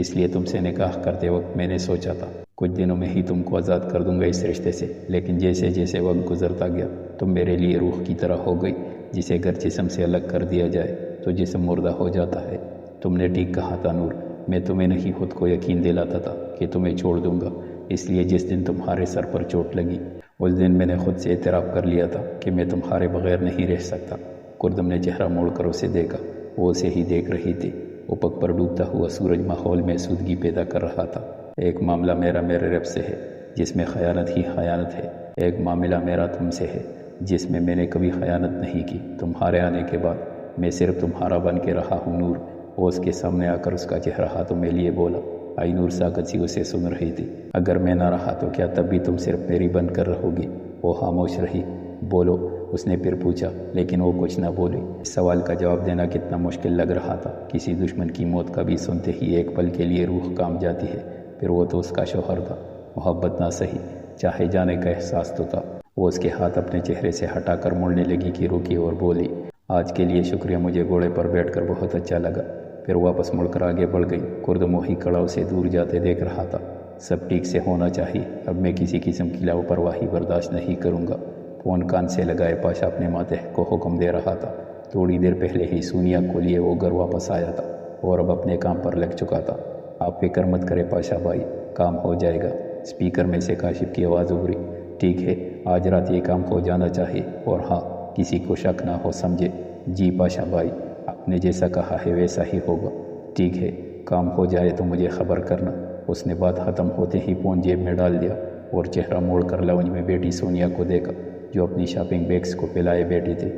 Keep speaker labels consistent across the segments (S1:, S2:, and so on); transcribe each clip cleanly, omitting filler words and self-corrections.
S1: اس لیے تم سے نکاح کرتے وقت میں نے سوچا تھا کچھ دنوں میں ہی تم کو آزاد کر دوں گا اس رشتے سے، لیکن جیسے جیسے وقت گزرتا گیا تم میرے لیے روح کی طرح ہو گئی، جسے اگر جسم سے الگ کر دیا جائے تو جسم مردہ ہو جاتا ہے۔ تم نے ٹھیک کہا تھا نور، میں تمہیں نہیں خود کو یقین دلاتا تھا کہ تمہیں چھوڑ دوں گا، اس لیے جس دن تمہارے سر پر چوٹ لگی اس دن میں نے خود سے اعتراف کر لیا تھا کہ میں تمہارے بغیر نہیں رہ سکتا۔ کردم نے چہرہ موڑ کر اسے دیکھا، وہ اسے ہی دیکھ رہی تھی۔ افق پر ڈوبتا ہوا سورج ماحول میں سودگی پیدا کر رہا تھا۔ ایک معاملہ میرا میرے رب سے ہے جس میں خیانت ہی خیانت ہے، ایک معاملہ میرا تم سے ہے جس میں نے کبھی خیانت نہیں کی۔ تمہارے آنے کے بعد میں صرف تمہارا بن کے رہا ہوں نور۔ وہ اس کے سامنے آ کر اس کا چہرہ ہاتھوں میں لیے بولا۔ آئی نور ساکت سی اسے سن رہی تھی۔ اگر میں نہ رہا تو کیا تب بھی تم صرف میری بن کر رہو گی؟ وہ خاموش رہی۔ بولو، اس نے پھر پوچھا، لیکن وہ کچھ نہ بولی۔ اس سوال کا جواب دینا کتنا مشکل لگ رہا تھا۔ کسی دشمن کی موت کا بھی سنتے ہی ایک پل کے لیے روح کانپ جاتی ہے، پھر وہ تو اس کا شوہر تھا۔ محبت نہ سہی، چاہے جانے کا احساس تو تھا۔ وہ اس کے ہاتھ اپنے چہرے سے ہٹا کر مڑنے لگی کہ رکی اور بولی، آج کے لیے شکریہ، مجھے گھوڑے پر بیٹھ کر بہت اچھا لگا۔ پھر واپس مڑ کر آگے بڑھ گئی۔ کردم وہی کڑاؤ سے دور جاتے دیکھ رہا تھا۔ سب ٹھیک سے ہونا چاہیے، اب میں کسی قسم کی لاپرواہی برداشت نہیں کروں گا۔ فون کان سے لگائے پاشا اپنے ماتحت کو حکم دے رہا تھا۔ تھوڑی دیر پہلے ہی سونیا کو لیے وہ گھر واپس آیا تھا اور اب اپنے کام پر لگ چکا تھا۔ آپ فکر مت کرے پاشا بھائی، کام ہو جائے گا۔ اسپیکر میں سے کاشف کی آواز ابھری۔ ٹھیک ہے، آج رات یہ کام ہو جانا چاہیے، اور ہاں، کسی کو شک نہ ہو، سمجھے؟ جی پاشا بھائی، آپ نے جیسا کہا ہے ویسا ہی ہوگا۔ ٹھیک ہے، کام ہو جائے تو مجھے خبر کرنا۔ اس نے بات ختم ہوتے ہی فون جیب میں ڈال دیا اور چہرہ موڑ کر لاؤنج میں بیٹھی سونیا کو دیکھا جو اپنی شاپنگ بیگز کو پھیلائے بیٹھی تھی۔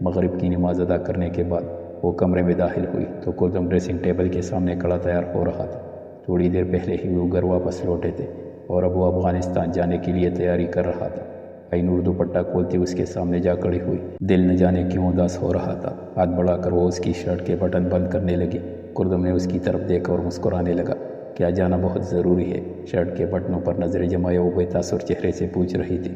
S1: مغرب کی نماز ادا کرنے کے بعد وہ کمرے میں داخل ہوئی تو کردم ڈریسنگ ٹیبل کے سامنے کھڑا تیار ہو رہا تھا۔ تھوڑی دیر پہلے ہی وہ گھر واپس لوٹے تھے اور اب وہ افغانستان جانے کے لیے تیاری کر رہا تھا۔ آئی نور دوپٹہ کھولتے اس کے سامنے جا کھڑی ہوئی، دل نہ جانے کیوں اداس ہو رہا تھا۔ ہاتھ بڑھا کر وہ اس کی شرٹ کے بٹن بند کرنے لگی۔ کردم نے اس کی طرف دیکھا اور مسکرانے لگا۔ کیا جانا بہت ضروری ہے؟ شرٹ کے بٹنوں پر نظریں جمائے وہ بے تاثر چہرے سے پوچھ رہی تھی۔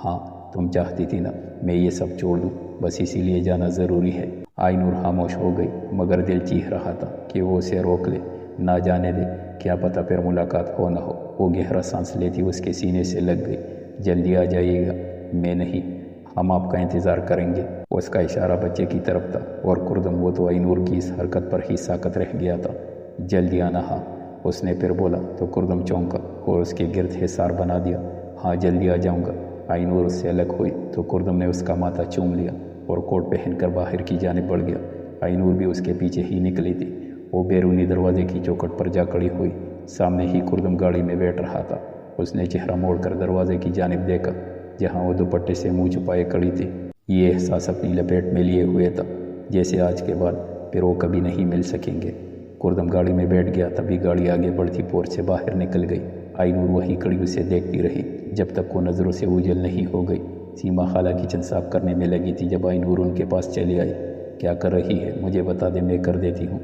S1: ہاں، تم چاہتی تھی نا میں یہ سب چھوڑ دوں، بس اسی لیے جانا ضروری ہے۔ آئی نور خاموش ہو گئی، مگر دل چیخ رہا تھا کہ وہ اسے روک لے، نہ جانے دے، کیا پتہ پھر ملاقات ہو نہ ہو۔ وہ گہرا سانس لیتی اس کے سینے سے لگ گئی۔ جلدی آ جائیے گا۔ میں نہیں، ہم آپ کا انتظار کریں گے۔ اس کا اشارہ بچے کی طرف تھا اور کردم وہ تو آئی نور کی اس حرکت پر ہی ساکت رہ گیا تھا۔ جلدی آنا۔ ہاں، اس نے پھر بولا تو کردم چونکا اور اس کے گرد حصار بنا دیا۔ ہاں، جلدی آ جاؤں گا۔ آئی نور اس سے الگ ہوئی تو کردم نے اس کا ماتھا چوم لیا اور کوٹ پہن کر باہر کی جانب بڑھ گیا۔ آئی نور بھی اس کے پیچھے ہی نکلی تھی۔ وہ بیرونی دروازے کی چوکھٹ پر جا کھڑی ہوئی۔ سامنے ہی کردم گاڑی میں بیٹھ رہا تھا۔ اس نے چہرہ موڑ کر دروازے کی جانب دیکھا جہاں وہ دوپٹے سے منہ چھپائے کھڑی تھی۔ یہ احساس اپنی لپیٹ میں لیے ہوئے تھا جیسے آج کے بعد پھر وہ کبھی نہیں مل سکیں گے۔ کردم گاڑی میں بیٹھ گیا، تبھی گاڑی آگے بڑھتی پورچ سے باہر نکل گئی۔ آئی نور وہی کھڑی اسے دیکھتی رہی جب تک وہ نظروں سے اوجھل نہیں ہو گئی۔ سیما خالہ کچن صاف کرنے میں لگی تھی جب آئی نور ان کے پاس چلی آئی۔ کیا کر رہی ہے؟ مجھے بتا دے، میں کر دیتی ہوں۔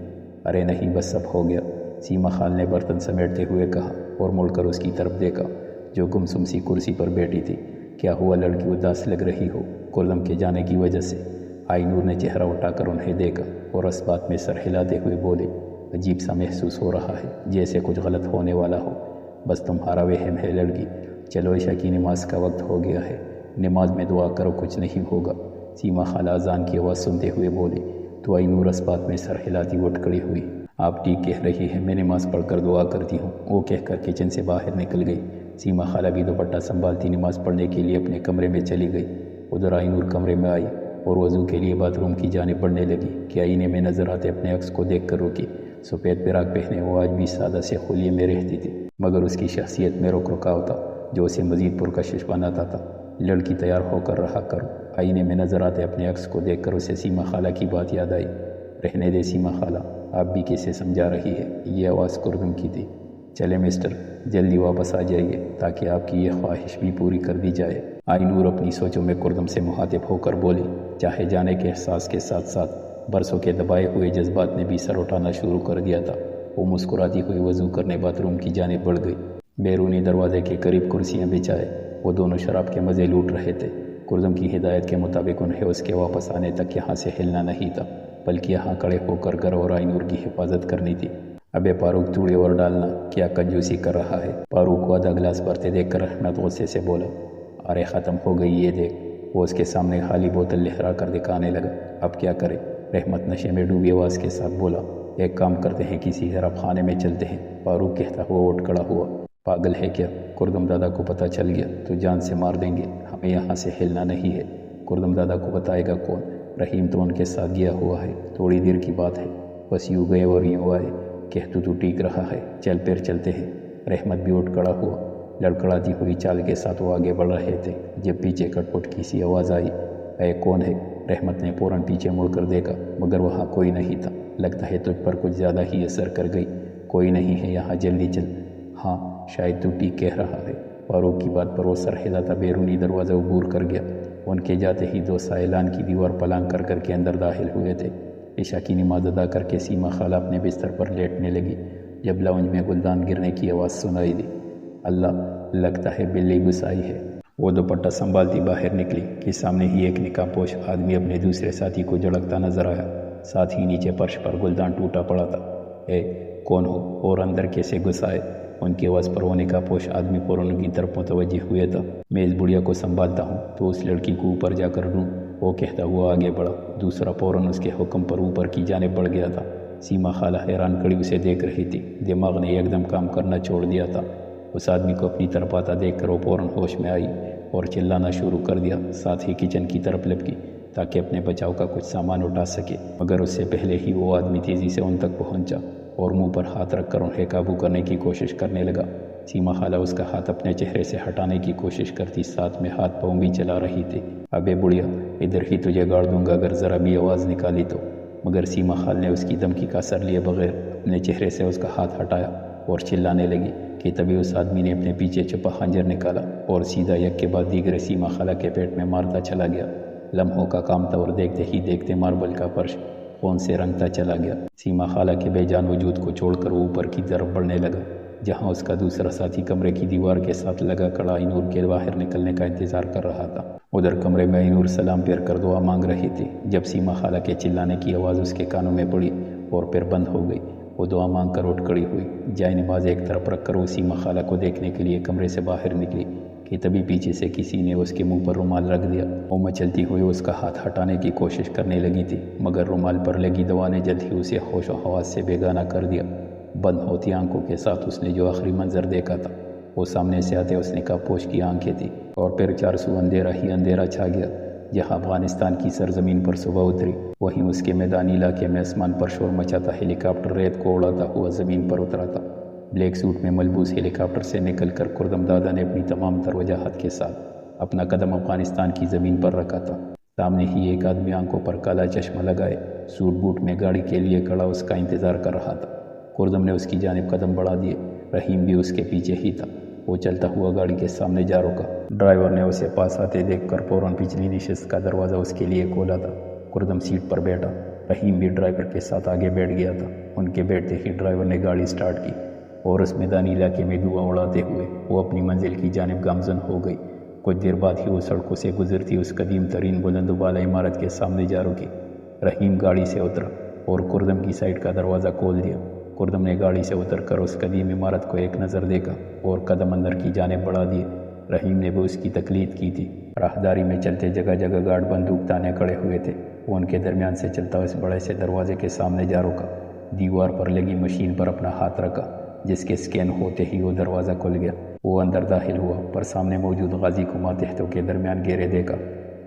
S1: ارے نہیں، بس سب ہو گیا، سیما خال نے برتن سمیٹتے ہوئے کہا اور مڑ کر اس کی طرف دیکھا جو گمسم سی کرسی پر بیٹھی تھی۔ کیا ہوا، لڑکی اداس لگ رہی ہو کردم کے جانے کی وجہ سے؟ آئی نور نے چہرہ اٹھا کر انہیں دیکھا اور اس بات میں سر ہلاتے ہوئے بولے، عجیب سا محسوس ہو رہا ہے، جیسے کچھ غلط ہونے والا ہو۔ بس تمہارا وہم ہے لڑکی، چلو عشاء کی نماز کا وقت ہو گیا ہے، نماز میں دعا کرو، کچھ نہیں ہوگا۔ سیما خالہ اذان کی آواز سنتے ہوئے بولی تو آئی نور اس بات میں سر ہلاتی اٹھ کھڑی ہوئی۔ آپ ٹھیک کہہ رہی ہیں، میں نماز پڑھ کر دعا کرتی ہوں، وہ کہہ کر کچن سے باہر نکل گئی۔ سیما خالہ بھی دوپٹہ سنبھالتی نماز پڑھنے کے لیے اپنے کمرے میں چلی گئی۔ ادھر آئی نور کمرے میں آئی اور وضو کے لیے باتھ روم کی جانب بڑھنے لگی کہ آئینے میں نظر آتے اپنے عکس کو دیکھ کر رکی۔ سفید فراق پہنے وہ آج بھی سادہ سے خلیے میں رہتی تھی، مگر اس کی شخصیت میں رک رکاو تھا جو اسے مزید پرکشش بناتا تھا۔ لڑکی تیار ہو کر رہا کرو۔ آئینے میں نظر آتے اپنے عکس کو دیکھ کر اسے سیما خالہ کی بات یاد آئی۔ رہنے دے سیما خالہ، آپ بھی کیسے سمجھا رہی ہے؟ یہ آواز کردم کی تھی۔ چلے مسٹر، جلدی واپس آ جائیے تاکہ آپ کی یہ خواہش بھی پوری کر دی جائے۔ آئی نور اپنی سوچوں میں کردم سے مخاطب ہو کر بولی۔ چاہے جانے کے احساس کے ساتھ ساتھ برسوں کے دبائے ہوئے جذبات نے بھی سر اٹھانا شروع کر دیا تھا۔ وہ مسکراتی ہوئی وضو کرنے باتھ روم کی جانب بڑھ گئی۔ بیرونی دروازے کے قریب کرسیاں بچھائے وہ دونوں شراب کے مزے لوٹ رہے تھے۔ کردم کی ہدایت کے مطابق انہیں اس کے واپس آنے تک یہاں سے ہلنا نہیں تھا، بلکہ یہاں کھڑے ہو کر گھر اور آئی نور کی حفاظت کرنی تھی۔ ابے فاروق تھوڑی اور ڈالنا، کیا کنجوسی کر رہا ہے؟ فاروق کو آدھا گلاس بھرتے دیکھ کر رحمت غصے سے بولا، ارے ختم ہو گئی یہ دیکھ۔ وہ اس کے سامنے خالی بوتل لہرا کر دکھانے لگا۔ اب کیا کرے؟ رحمت نشے میں ڈوبی آواز کے ساتھ بولا، ایک کام کرتے ہیں، کسی طرف خانے میں چلتے ہیں۔ فاروق کہتا ہوا اٹھ کھڑا ہوا، پاگل ہے کیا؟ کردم دادا کو پتہ چل گیا تو جان سے مار دیں گے، ہمیں یہاں سے ہلنا نہیں ہے۔ کردم دادا کو بتائے گا کون؟ رحیم تو ان کے ساتھ گیا ہوا ہے، تھوڑی دیر کی بات ہے، بس یوں گئے اور یوں آئے۔ کہہ تو ٹھیک رہا ہے، چل پھر چلتے ہیں۔ رحمت بھی اٹھ کھڑا ہوا، لڑکڑاتی ہوئی چال کے ساتھ وہ آگے بڑھ رہے تھے جب پیچھے کٹ پٹ کی سی آواز آئی، اے کون ہے؟ رحمت نے فوراً پیچھے مڑ کر دیکھا مگر وہاں کوئی نہیں تھا۔ لگتا ہے تجھ پر کچھ زیادہ ہی اثر کر گئی، کوئی نہیں ہے یہاں، جلدی چل۔ ہاں شاید تو ٹھیک کہہ رہا ہے۔ فاروق کی بات پر وہ سر ہلاتا بیرونی دروازہ عبور کر گیا۔ ان کے جاتے ہی دو سائلان کی دیوار پلانگ کر کے اندر داخل ہوئے تھے۔ عشاء کی نماز ادا کر کے سیما خالہ اپنے بستر پر لیٹنے لگی جب لاؤنج میں گلدان گرنے کی آواز سنائی دی۔ اللہ، لگتا ہے بلی گھسائی ہے۔ وہ دوپٹہ سنبھالتی باہر نکلی کہ سامنے ہی ایک نقاب پوش آدمی اپنے دوسرے ساتھی کو جھڑکتا نظر آیا، ساتھ ہی نیچے فرش پر گلدان ٹوٹا پڑا تھا۔ اے کون ہو اور اندر کیسے گھس آئے؟ ان کی آواز پر وہ نقاب پوش آدمی فوراً ان کی طرف متوجہ ہوئے تھا۔ میں اس بڑھیا کو سنبھالتا ہوں تو اس لڑکی کو اوپر جا کر ڈھونڈ، وہ کہتا ہوا آگے بڑھا۔ دوسرا فوراً اس کے حکم پر اوپر کی جانب بڑھ گیا تھا۔ سیما خالہ حیران کھڑی اسے دیکھ رہی تھی، دماغ نے ایک دم کام کرنا چھوڑ دیا تھا۔ اس آدمی کو اپنی طرف آتا دیکھ کر وہ فوراً ہوش میں آئی اور چلانا شروع کر دیا، ساتھ ہی کچن کی طرف لپکی تاکہ اپنے بچاؤ کا کچھ سامان اٹھا سکے، مگر اس سے پہلے ہی وہ آدمی تیزی سے ان تک پہنچا اور منہ پر ہاتھ رکھ کر انہیں قابو کرنے کی کوشش کرنے لگا۔ سیما خالہ اس کا ہاتھ اپنے چہرے سے ہٹانے کی کوشش کرتی، ساتھ میں ہاتھ پاؤں بھی چلا رہی تھی۔ ابے بڑھیا، ادھر ہی تجھے گاڑ دوں گا اگر ذرا بھی آواز نکالی تو۔ مگر سیما خال نے اس کی دھمکی کا اثر لیے بغیر اپنے چہرے سے اس کا ہاتھ ہٹایا اور چلانے لگی کہ تبھی اس آدمی نے اپنے پیچھے چھپا خنجر نکالا اور سیدھا یک کے بعد دیگر سیما خالہ کے پیٹ میں مارتا چلا گیا۔ لمحوں کا کام تھا اور دیکھتے ہی دیکھتے ماربل کا فرش خون سے رنگتا چلا گیا۔ سیما خالہ کے بے جان وجود کو چھوڑ کر وہ اوپر کی طرف بڑھنے لگا جہاں اس کا دوسرا ساتھی کمرے کی دیوار کے ساتھ لگا کھڑا اینور کے باہر نکلنے کا انتظار کر رہا تھا۔ ادھر کمرے میں اینور سلام پھیر کر دعا مانگ رہی تھی جب سیما خالہ کے چلانے کی آواز اس کے کانوں میں پڑی اور پھر بند ہو گئی۔ وہ دعا مانگ کر اٹھ کھڑی ہوئی، جائے نماز ایک طرف رکھ کر وہ سیما خالہ کو دیکھنے کے لیے کمرے سے باہر نکلی کہ تبھی پیچھے سے کسی نے اس کے منہ پر رومال رکھ دیا۔ وہ مچلتی ہوئی اس کا ہاتھ ہٹانے کی کوشش کرنے لگی تھی مگر رومال پر لگی دوا نے جلد ہی اسے ہوش و حواس سے بیگانہ کر دیا۔ بند ہوتی آنکھوں کے ساتھ اس نے جو آخری منظر دیکھا تھا وہ سامنے سے آتے اس نقاب پوش کی آنکھیں تھی اور پھر چارسو اندھیرا ہی اندھیرا چھا گیا۔ جہاں افغانستان کی سرزمین پر صبح اتری وہیں اس کے میدانی علاقے میں آسمان پر شور مچاتا ہیلی کاپٹر ریت کو اڑاتا ہوا زمین پر اترا تھا۔ بلیک سوٹ میں ملبوس ہیلی کاپٹر سے نکل کر کردم دادا نے اپنی تمام تر وجاہت کے ساتھ اپنا قدم افغانستان کی زمین پر رکھا تھا۔ سامنے ہی ایک آدمی آنکھوں پر کالا چشمہ لگائے سوٹ بوٹ میں گاڑی کے لیے کھڑا اس کا انتظار کر رہا تھا۔ کردم نے اس کی جانب قدم بڑھا دیے، رحیم بھی اس کے پیچھے ہی تھا۔ وہ چلتا ہوا گاڑی کے سامنے جا رکا۔ ڈرائیور نے اسے پاس آتے دیکھ کر فوراً پچھلی نشست کا دروازہ اس کے لیے کھولا تھا۔ کردم سیٹ پر بیٹھا، رحیم بھی ڈرائیور کے ساتھ آگے بیٹھ گیا تھا۔ ان کے بیٹھتے ہی ڈرائیور نے گاڑی سٹارٹ کی اور اس میدانی علاقے میں دھواں اڑاتے ہوئے وہ اپنی منزل کی جانب گامزن ہو گئی۔ کچھ دیر بعد ہی وہ سڑکوں سے گزرتی اس قدیم ترین بلند و بالا عمارت کے سامنے جا رکی۔ رحیم گاڑی سے اترا اور کردم کی سائڈ کا دروازہ کھول دیا۔ کردم نے گاڑی سے اتر کر اس قدیم عمارت کو ایک نظر دیکھا اور قدم اندر کی جانب بڑھا دیے۔ رحیم نے بھی اس کی تقلید کی تھی۔ راہداری میں چلتے جگہ جگہ گارڈ بندوق تانے کھڑے ہوئے تھے۔ وہ ان کے درمیان سے چلتا اس بڑے سے دروازے کے سامنے جا رکا، دیوار پر لگی مشین پر اپنا ہاتھ رکھا جس کے سکین ہوتے ہی وہ دروازہ کھل گیا۔ وہ اندر داخل ہوا پر سامنے موجود غازی کو ماتحتوں کے درمیان گھیرے دیکھا۔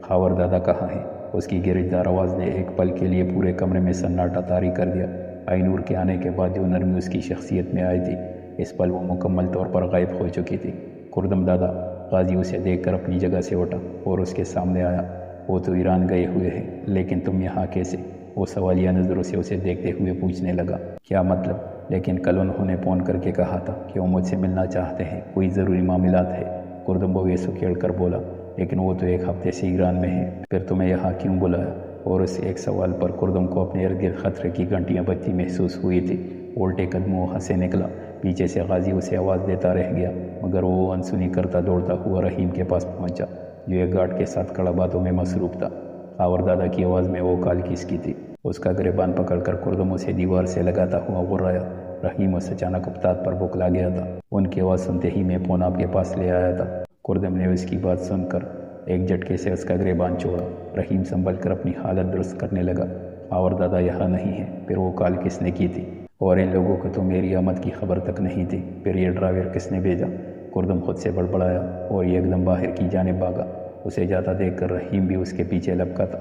S1: خاور دادا کہاں ہے؟ اس کی گرجدار آواز نے ایک پل کے لیے پورے کمرے میں سناٹا طاری کر دیا۔ اینور کے آنے کے بعد جو نرمی اس کی شخصیت میں آئی تھی اس پل وہ مکمل طور پر غائب ہو چکی تھی۔ کردم دادا، غازی اسے دیکھ کر اپنی جگہ سے اٹھا اور اس کے سامنے آیا۔ وہ تو ایران گئے ہوئے ہیں لیکن تم یہاں کیسے؟ وہ سوالیہ نظروں سے اسے دیکھتے ہوئے پوچھنے لگا۔ کیا مطلب؟ لیکن کل انہوں نے فون کر کے کہا تھا کہ وہ مجھ سے ملنا چاہتے ہیں، کوئی ضروری معاملات ہے۔ کردم بویسو کھیڑ کر بولا، لیکن وہ تو ایک ہفتے سے ایران میں ہے، پھر تمہیں یہاں کیوں بلایا؟ اور اس ایک سوال پر کردم کو اپنے ارد گرد خطرے کی گھنٹیاں بجتی محسوس ہوئی تھی۔ الٹے قدموں وہاں سے نکلا، پیچھے سے غازی اسے آواز دیتا رہ گیا مگر وہ انسنی کرتا دوڑتا ہوا رحیم کے پاس پہنچا جو ایک گارڈ کے ساتھ کھڑا باتوں میں مصروف تھا۔ خاور دادا کی آواز میں وہ کال کس کی تھی؟ اس کا گریبان پکڑ کر کردم اسے دیوار سے لگاتا ہوا غرایا، رحیم اس اچانک ابتاد پر بکلا گیا تھا۔ ان کی آواز سنتے ہی میں فون آپ کے پاس لے آیا تھا۔ کردم نے اس کی بات سن کر ایک جھٹکے سے اس کا گریبان چھوڑا۔ رحیم سنبھل کر اپنی حالت درست کرنے لگا۔ اور دادا یہاں نہیں ہے، پھر وہ کال کس نے کی تھی؟ اور ان لوگوں کو تو میری آمد کی خبر تک نہیں تھی، پھر یہ ڈرائیور کس نے بھیجا؟ کردم خود سے بڑبڑایا اور یہ ایک دم باہر کی جانب بھاگا۔ اسے جاتا دیکھ کر رحیم بھی اس کے پیچھے لپکا تھا۔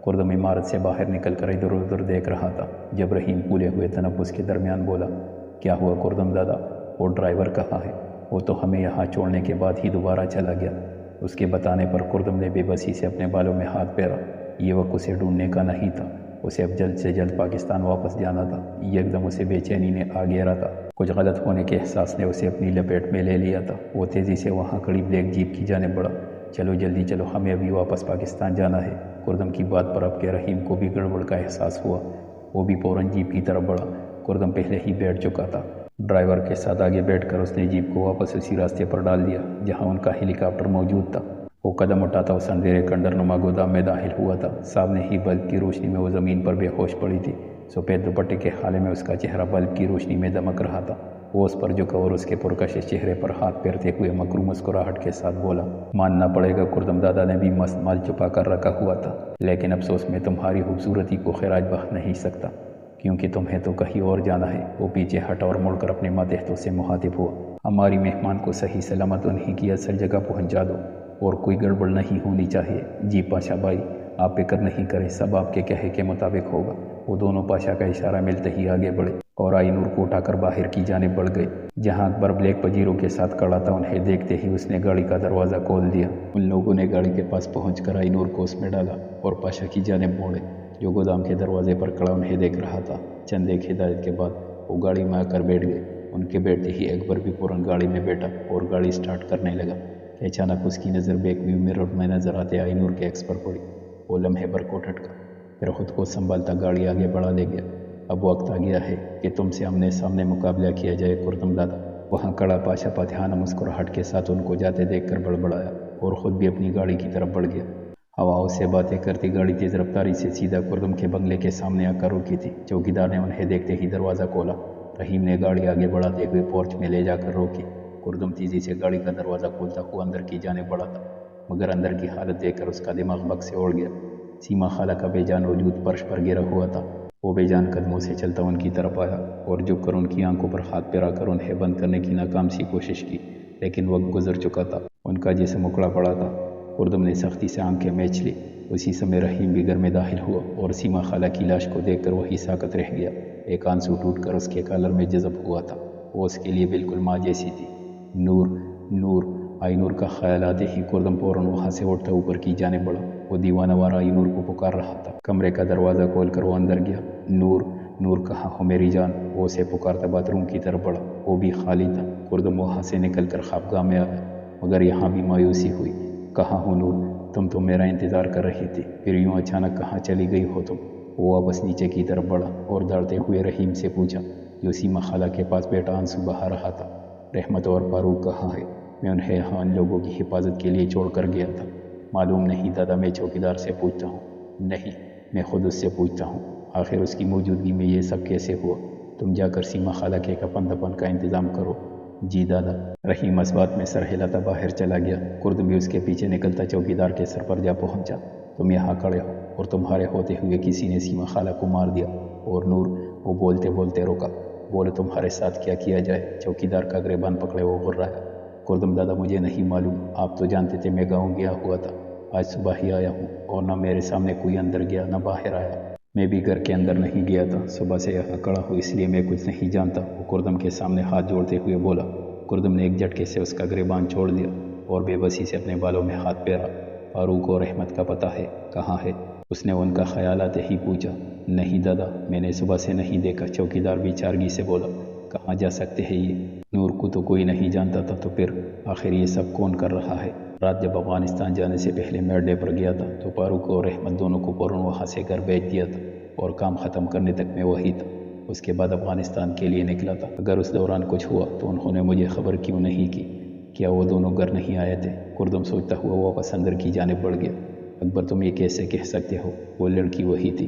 S1: کردم عمارت سے باہر نکل کر ادھر ادھر دیکھ رہا تھا۔ جب رحیم پھولے ہوئے تنفس کے درمیان بولا، کیا ہوا کردم دادا؟ وہ ڈرائیور کہاں ہے؟ وہ تو ہمیں یہاں چھوڑنے کے بعد ہی دوبارہ چلا گیا۔ اس کے بتانے پر کردم نے بے بسی سے اپنے بالوں میں ہاتھ پھیرا۔ یہ وقت اسے ڈھونڈنے کا نہیں تھا، اسے اب جلد سے جلد پاکستان واپس جانا تھا۔ یہ ایک دم اسے بے چینی نے آ گھیرا تھا۔ کچھ غلط ہونے کے احساس نے اسے اپنی لپیٹ میں لے لیا تھا۔ وہ تیزی سے وہاں کھڑی بلیک جیپ کی جانب بڑھا۔ چلو جلدی چلو، ہمیں ابھی واپس پاکستان جانا ہے۔ کردم کی بات پر اب کے رحیم کو بھی گڑبڑ کا احساس ہوا۔ وہ بھی فوراً جیپ کی طرف بڑھا۔ کردم پہلے ہی بیٹھ چکا تھا۔ ڈرائیور کے ساتھ آگے بیٹھ کر اس نے جیپ کو واپس اسی راستے پر ڈال دیا جہاں ان کا ہیلی کاپٹر موجود تھا۔ وہ قدم اٹھاتا اس اندھیرے کنڈر نما گودام میں داخل ہوا تھا۔ سامنے ہی بلب کی روشنی میں وہ زمین پر بے ہوش پڑی تھی۔ سفید دوپٹے کے حالے میں اس کا چہرہ بلب کی روشنی میں دمک رہا تھا۔ وہ اس پر جھکا اور اس کے پرکشش چہرے پر ہاتھ پھیرتے ہوئے مکروہ مسکراہٹ کے ساتھ بولا، ماننا پڑے گا کردم دادا نے بھی مست مال چھپا کر رکھا ہوا تھا، لیکن افسوس میں تمہاری خوبصورتی کو خراج بخت نہیں سکتا، کیونکہ تمہیں تو کہیں اور جانا ہے۔ وہ پیچھے ہٹا اور مڑ کر اپنے ماتحتوں سے مخاطب ہوا، ہماری مہمان کو صحیح سلامت انہیں کی اصل جگہ پہنچا دو اور کوئی گڑبڑ نہیں ہونی چاہیے۔ جی پاشا بھائی، آپ فکر نہیں کریں، سب آپ کے کہے کے مطابق ہوگا۔ وہ دونوں پاشا کا اشارہ ملتے ہی آگے بڑھے اور آئی نور کو اٹھا کر باہر کی جانب بڑھ گئے۔ جہاں اکبر بلیک پجیروں کے ساتھ کھڑا تھا، انہیں دیکھتے ہی اس نے گاڑی کا دروازہ کھول دیا۔ ان لوگوں نے گاڑی کے پاس پہنچ کر آئی نور کو اس میں ڈالا اور پاشا کی جانب موڑے، جو گودام کے دروازے پر کھڑا انہیں دیکھ رہا تھا۔ چند ایک ہدایت کے بعد وہ گاڑی میں آ کر بیٹھ گئے۔ ان کے بیٹھتے ہی اکبر بھی فوراً گاڑی میں بیٹھا اور گاڑی سٹارٹ کرنے لگا کہ اچانک اس کی نظر بیک ویو مرر میں نظر آتے آئی نور کے ایکس پر پڑی۔ وہ لمحے بھر کو ٹھٹکا، پھر خود کو سنبھالتا گاڑی آگے بڑھا لے گیا۔ اب وقت آ گیا ہے کہ تم سے آمنے سامنے مقابلہ کیا جائے کردم دادا۔ وہاں کھڑا پاشا فاتحانہ مسکراہٹ کے ساتھ ان کو جاتے دیکھ کر بڑبڑایا اور خود بھی اپنی گاڑی کی طرف بڑھ گیا۔ ہواؤں سے باتیں کرتی گاڑی تیز رفتاری سے سیدھا کردم کے بنگلے کے سامنے آ کر روکی تھی۔ چوکیدار نے انہیں دیکھتے ہی دروازہ کھولا۔ رحیم نے گاڑی آگے بڑھاتے ہوئے پورچ میں لے جا کر روکی۔ کردم تیزی سے گاڑی کا دروازہ کھولتا ہوا اندر کی جانب بڑھا تھا، مگر اندر کی حالت دیکھ کر اس کا دماغ بگ سے اڑ گیا۔ سیما خالہ کا بے جان وجود فرش پر گرا ہوا تھا۔ وہ بے جان قدموں سے چلتا ان کی طرف آیا اور جھک کر ان کی آنکھوں پر ہاتھ پھیرا کر انہیں بند کرنے کی ناکام سی کوشش کی، لیکن وقت گزر چکا تھا۔ ان کا جسم اکڑا پڑا تھا۔ کردم نے سختی سے آنکھیں میچ لی۔ اسی سمے رحیم بھی گھر میں داخل ہوا اور سیما خالہ کی لاش کو دیکھ کر وہی ساکت رہ گیا۔ ایک آنسو ٹوٹ کر اس کے کالر میں جذب ہوا تھا۔ وہ اس کے لیے بالکل ماں جیسی تھی۔ نور نور آئی نور کا خیال آتے ہی کردم فوراً وہاں سے اٹھتا اوپر کی جانب بڑھا۔ وہ دیوانہ وار آئی نور کو پکار رہا تھا۔ کمرے کا دروازہ کھول کر وہ اندر گیا۔ نور نور کہاں ہو میری جان؟ وہ اسے پکارتا باتھ روم کی طرف بڑھا۔ وہ بھی خالی تھا۔ کردم وہاں سے نکل کر خوابگاہ میں آیا، مگر یہاں بھی مایوسی ہوئی۔ کہاں ہو نور؟ تم تو میرا انتظار کر رہی تھی، پھر یوں اچانک کہاں چلی گئی ہو تم؟ وہ واپس نیچے کی طرف بڑھا اور دوڑتے ہوئے رحیم سے پوچھا، جو سیما خالہ کے پاس بیٹا آنسو بہا رہا تھا، رحمت اور فاروق کہاں ہے؟ میں انہیں یہاں ان لوگوں کی حفاظت کے لیے چھوڑ کر گیا تھا۔ معلوم نہیں دادا، میں چوکیدار سے پوچھتا ہوں۔ نہیں، میں خود اس سے پوچھتا ہوں، آخر اس کی موجودگی میں یہ سب کیسے ہوا؟ تم جا کر سیما خالہ کے کفن دفن کا انتظام کرو۔ جی دادا۔ رحیم اس بات میں سر ہلاتا باہر چلا گیا۔ کردم بھی اس کے پیچھے نکلتا چوکیدار کے سر پر جا پہنچا۔ تم یہاں کھڑے ہو اور تمہارے ہوتے ہوئے کسی نے سیما خالہ کو مار دیا۔ اور نور، وہ بولتے بولتے رکا۔ بولے تمہارے ساتھ کیا کیا جائے؟ چوکیدار کا گریبان پکڑے وہ غر رہا۔ کردم دادا، مجھے نہیں معلوم، آپ تو جانتے تھے میں گاؤں گیا ہوا تھا، آج صبح ہی آیا ہوں، اور نہ میرے سامنے کوئی اندر گیا نہ باہر آیا۔ میں بھی گھر کے اندر نہیں گیا تھا، صبح سے یہاں کھڑا ہوں، اس لیے میں کچھ نہیں جانتا۔ وہ کردم کے سامنے ہاتھ جوڑتے ہوئے بولا۔ کردم نے ایک جھٹکے سے اس کا گریبان چھوڑ دیا اور بے بسی سے اپنے بالوں میں ہاتھ پھیرا۔ فاروق اور رحمت کا پتہ ہے؟ کہاں ہے؟ اس نے ان کا خیال آتے ہی پوچھا۔ نہیں دادا، میں نے صبح سے نہیں دیکھا، چوکیدار بھی چارگی سے بولا۔ کہاں جا سکتے ہیں یہ؟ نور کو تو کوئی نہیں جانتا تھا، تو پھر آخر یہ سب کون کر رہا ہے؟ رات جب افغانستان جانے سے پہلے میں اڈے پر گیا تھا تو فاروق اور رحمت دونوں کو فوراً وہاں سے گھر بھیج دیا تھا اور کام ختم کرنے تک میں وہی تھا۔ اس کے بعد افغانستان کے لیے نکلا تھا۔ اگر اس دوران کچھ ہوا تو انہوں نے مجھے خبر کیوں نہیں کی؟ کیا وہ دونوں گھر نہیں آئے تھے؟ کردم سوچتا ہوا واپس اندر کی جانب بڑھ گیا۔ اکبر، تم یہ کیسے کہہ سکتے ہو؟ وہ لڑکی وہی تھی،